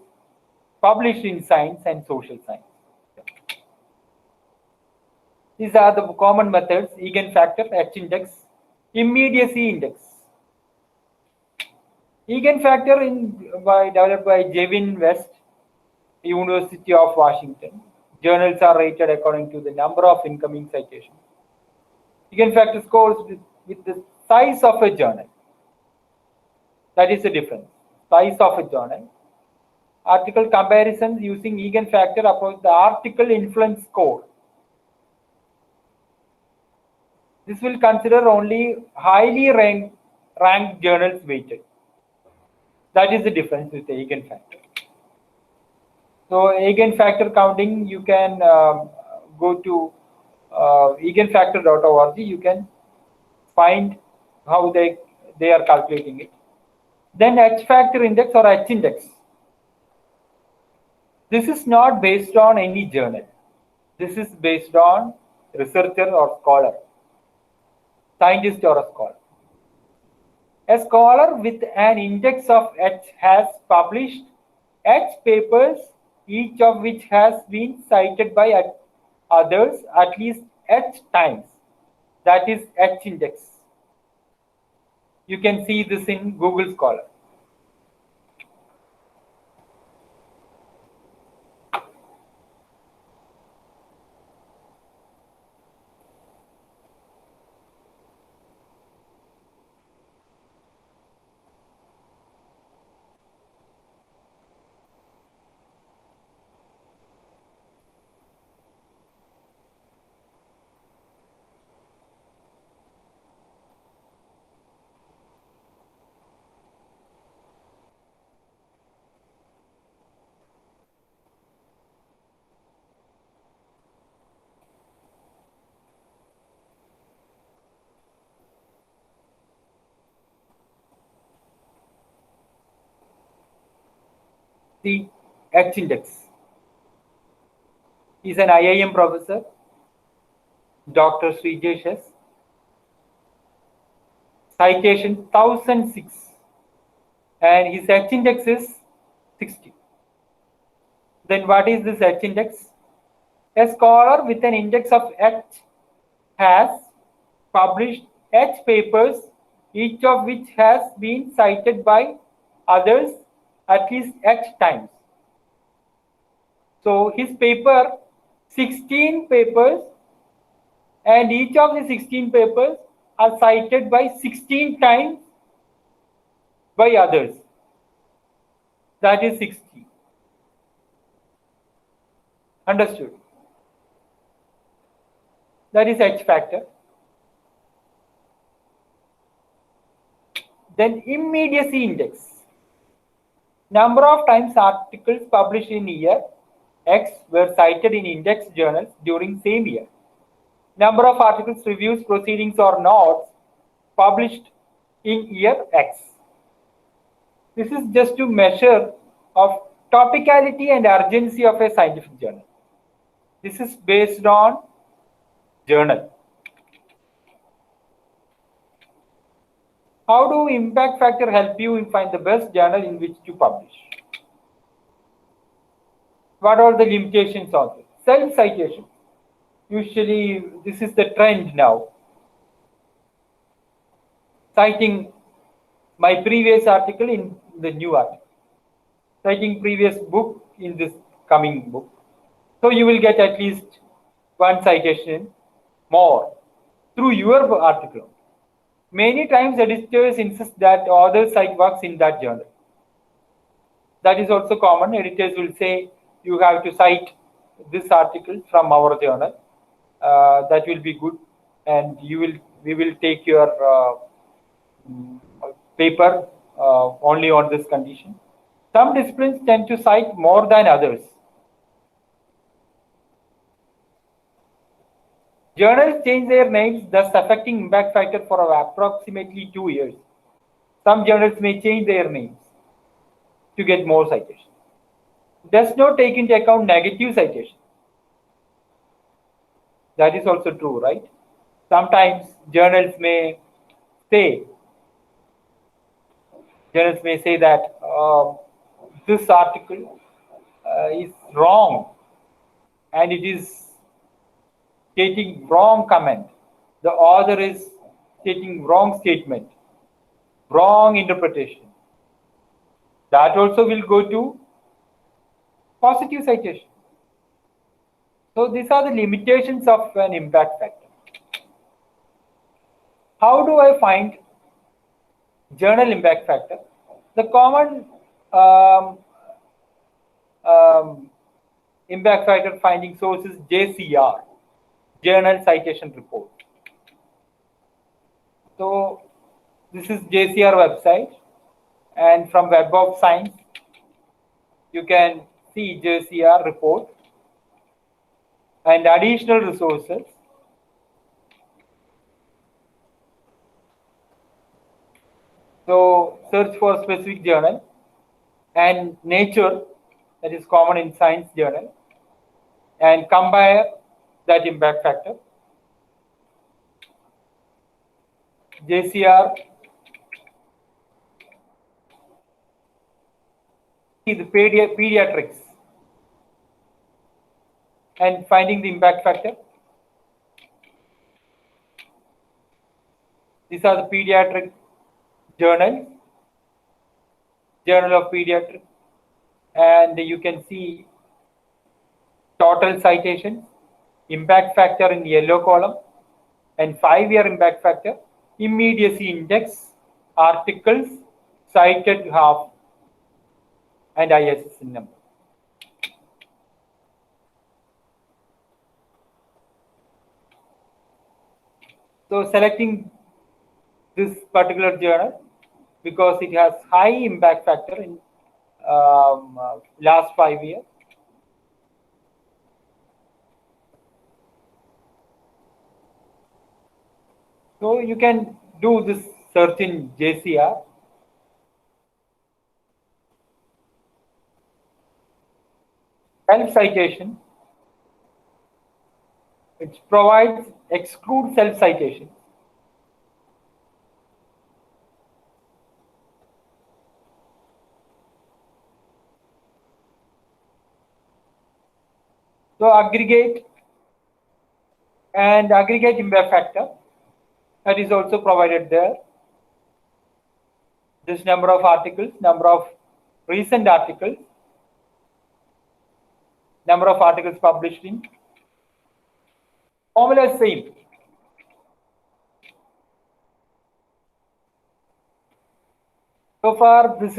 published in science and social science. These are the common methods: eigenfactor, H-index, immediacy index. Eigenfactor developed by Jevin West, University of Washington. Journals are rated according to the number of incoming citations. Eigenfactor scores with the size of a journal. That is the difference. Size of a journal. Article comparisons using eigenfactor approach the article influence score. This will consider only highly ranked journals weighted. That is the difference with the eigenfactor. So eigenfactor counting, you can go to eigenfactor.org. You can find how they are calculating it. Then H-factor index or H-index. This is not based on any journal. This is based on researcher or scholar, scientist or a scholar. A scholar with an index of H has published H papers, each of which has been cited by others at least H times. That is H-index. You can see this in Google Scholar. The H-index. He's an IIM professor, Dr. Srijesh S. Citation 1006, and his H-index is 60. Then what is this H-index? A scholar with an index of H has published H papers, each of which has been cited by others at least H times. So his paper, 16 papers, and each of the 16 papers are cited by 16 times by others. That is 60. Understood? That is H factor. Then immediacy index. Number of times articles published in year X were cited in index journals during same year. Number of articles, reviews, proceedings or notes published in year X. This is just to measure of topicality and urgency of a scientific journal. This is based on journal. How do impact factor help you find the best journal in which to publish? What are the limitations of it? Self-citation. Usually, this is the trend now. Citing my previous article in the new article. Citing previous book in this coming book. So you will get at least one citation more through your article. Many times editors insist that authors cite works in that journal. That is also common. Editors will say you have to cite this article from our journal. That will be good, and we will take your paper only on this condition. Some disciplines tend to cite more than others. Journals change their names, thus affecting impact factor for approximately 2 years. Some journals may change their names to get more citations. Does not take into account negative citations. That is also true, right? Sometimes journals may say that this article is wrong and it is stating wrong comment. The author is stating wrong statement, wrong interpretation. That also will go to positive citation. So these are the limitations of an impact factor. How do I find journal impact factor? The common impact factor finding source is JCR, Journal Citation Report. So this is JCR website, and from Web of Science you can see JCR report and additional resources. So search for specific journal and Nature, that is common in science journal, and compare that impact factor. JCR, the pediatrics, and finding the impact factor. These are the pediatric journals, Journal of Pediatrics, and you can see total citations, impact factor in yellow column, and 5-year impact factor, immediacy index, articles, cited half, and ISSN number. So selecting this particular journal because it has high impact factor in last 5 years. So you can do this search in JCR. Self-citation, which provides exclude self-citation. So aggregate and aggregate impact factor, that is also provided there. This number of articles, number of recent articles, number of articles published in. Formula is same. So far, this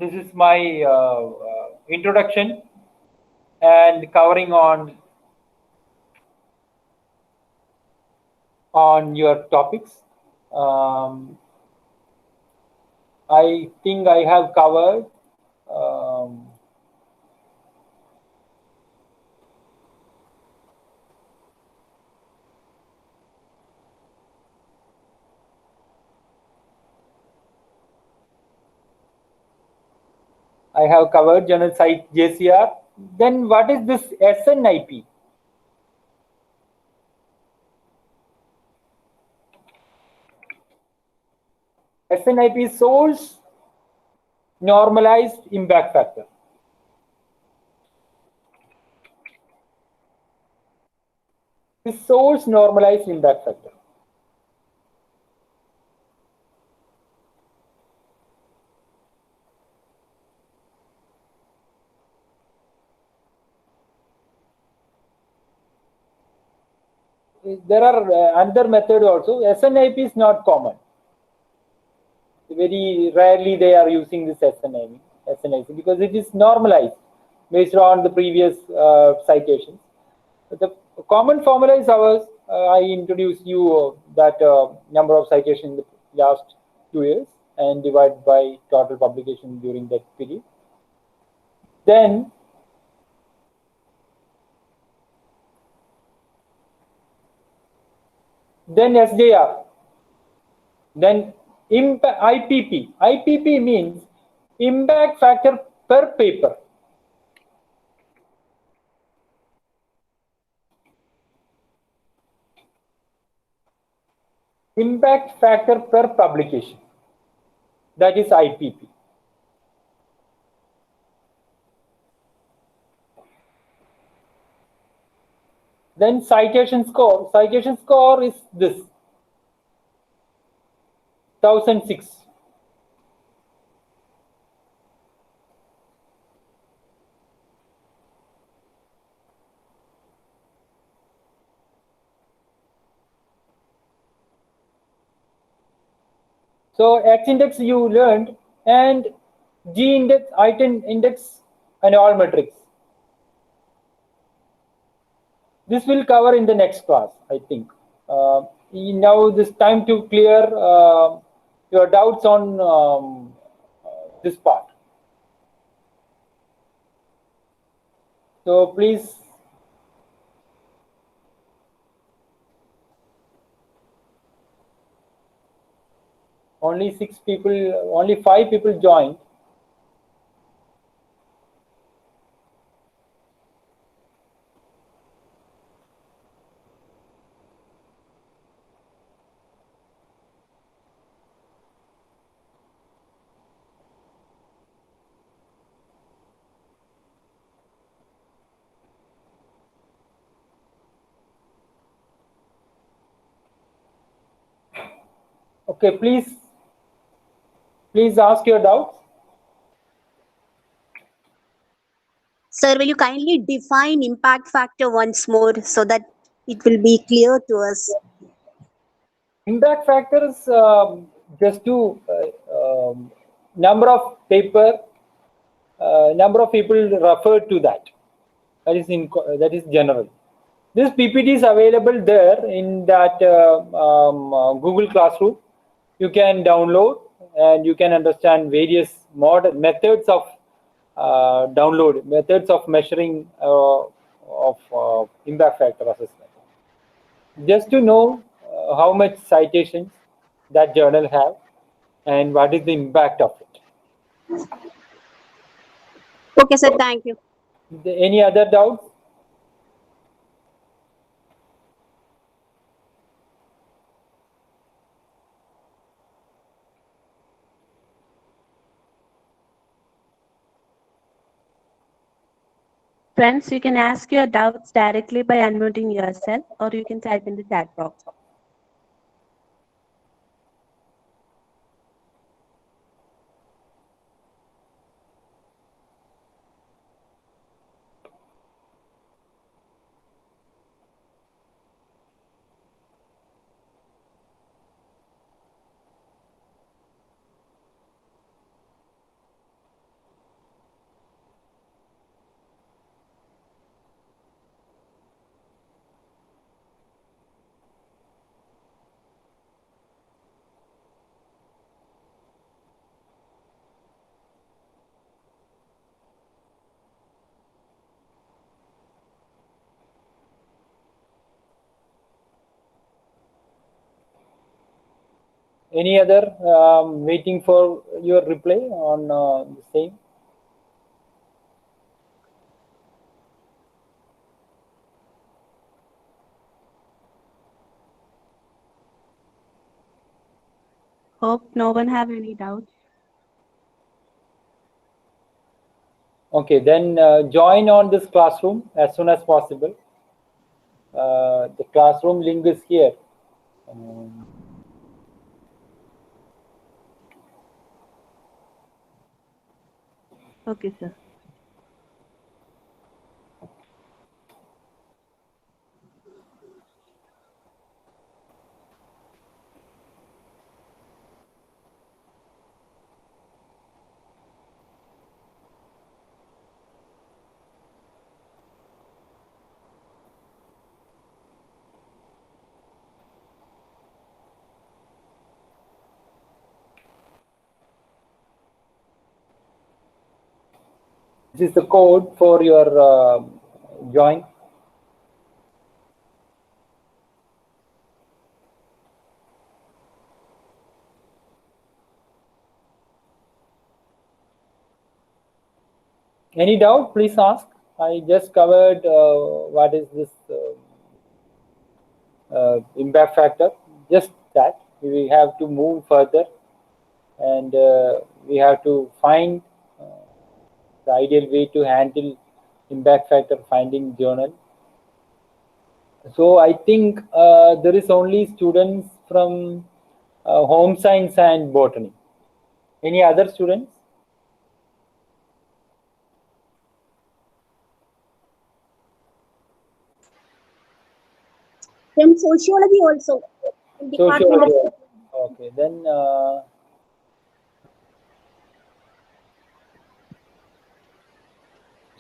is my introduction and covering on your topics. I think I have covered journal site JCR. Then what is this SNIP? SNIP is source normalized impact factor. Is source normalized impact factor. There are another method also. SNIP is not common. very rarely they are using this SNIC because it is normalized based on the previous citations. The common formula is ours. I introduced you that number of citations in the last 2 years and divide by total publication during that period. Then SJR, then IPP. IPP means impact factor per paper. Impact factor per publication. That is IPP. Then citation score. Citation score is this 1006. So X index you learned, and G index, item index, and all metrics. This will cover in the next class, I think. Now this time to clear your doubts on this part. So please. Only 6 people, only 5 people joined. Okay, please ask your doubts. Sir, will you kindly define impact factor once more so that it will be clear to us? Impact factor is just to number of paper, number of people referred to that. That is general. This PPT is available there in that Google Classroom. You can download and you can understand various methods of download, methods of measuring of impact factor assessment. Just to know how much citations that journal have and what is the impact of it. Okay, sir, thank you. Any other doubts? Friends, you can ask your doubts directly by unmuting yourself, or you can type in the chat box. Any other waiting for your reply on the same? Hope no one have any doubts. Okay, then join on this classroom as soon as possible. The classroom link is here. Okay, sir. This is the code for your join. Any doubt, please ask. I just covered what is this impact factor. Just that. We have to move further, and we have to find the ideal way to handle impact factor finding journal. So I think there is only students from home science and botany. Any other students? From sociology also. Sociology. Okay, then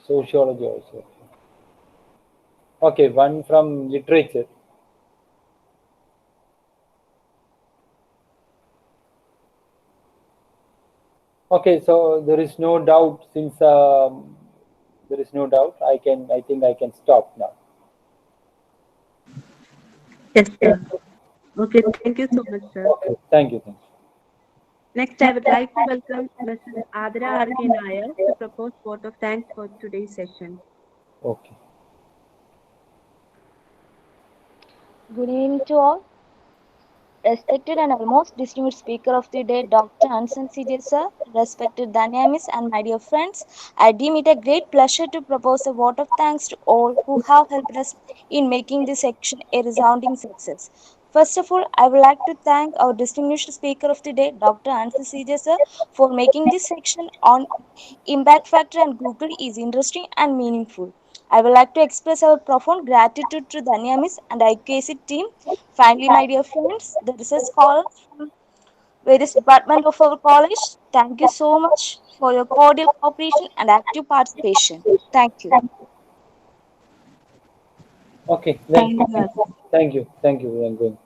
sociology also. Okay, one from literature. Okay, so there is no doubt. Since there is no doubt, I think I can stop now. Yes, sir. Okay, thank you so much, sir. Okay, thank you. Next, I would like to welcome Mrs. Adra R.K. Nair to propose vote of thanks for today's session. Okay. Good evening to all. Respected and almost distinguished speaker of the day, Dr. Ansan CJ sir, respected Danya Miss, and my dear friends, I deem it a great pleasure to propose a vote of thanks to all who have helped us in making this section a resounding success. First of all, I would like to thank our distinguished speaker of the day, Dr. Ansan CJ sir, for making this section on impact factor and Google is interesting and meaningful. I would like to express our profound gratitude to Danya Miss and IQAC team. Finally, my dear friends, the research scholars from various departments of our college, thank you so much for your cordial cooperation and active participation. Thank you. Okay. Then, Thank you. thank you. Thank you. I'm going.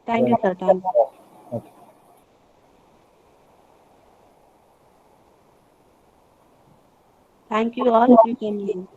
Thank you, sir. Thank you. Okay. Thank you all. You can leave.